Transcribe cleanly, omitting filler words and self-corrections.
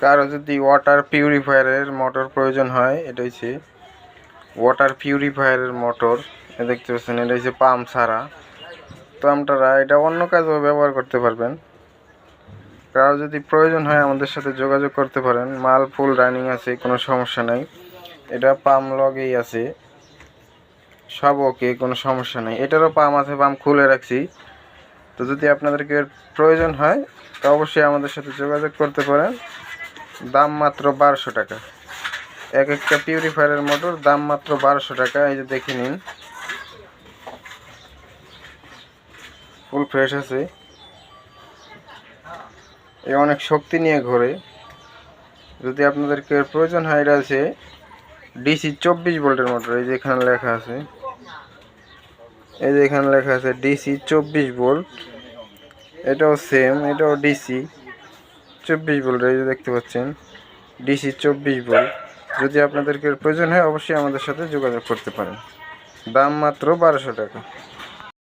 কারো যদি water পিউরিফায়ারের motor প্রয়োজন হয়, এটা হচ্ছে ওয়াটার পিউরিফায়ারের মোটর। দেখতে পাচ্ছেন এটা হচ্ছে পাম্প ছাড়া। তো আপনারা এটা অন্য কাজেও ব্যবহার করতে পারবেন। কারো যদি প্রয়োজন হয় আমাদের সাথে যোগাযোগ করতে পারেন। মাল ফুল রানিং আছে, কোনো সমস্যা নাই। এটা পাম্প লগেই আছে, সব ওকে, কোনো সমস্যা নেই। এটারও পাম্প আছে, পাম্প খুলে রাখছি। তো যদি আপনাদেরকে প্রয়োজন হয় তো অবশ্যই আমাদের সাথে যোগাযোগ করতে পারেন। দাম মাত্র 1200 টাকা। এক একটা পিউরিফায়ারের মোটর দাম মাত্র 1200 টাকা। এই যে দেখে নিন, ফুল ফ্রেশ আছে। এ অনেক শক্তি নিয়ে ঘোরে। যদি আপনাদেরকে প্রয়োজন হয়, এটা আছে ডিসি 24 ভোল্টের মোটর। এই যে এখানে লেখা আছে, এই যে এখানে লেখা আছে ডিসি 24 ভোল্ট। এটাও সেম, এটাও ডিসি 24 ভোল্ট। এই যে দেখতে পাচ্ছেন ডিসি 24 ভোল্ট। যদি আপনাদেরকে প্রয়োজন হয় অবশ্যই আমাদের সাথে যোগাযোগ করতে পারেন। দাম মাত্র 1200 টাকা।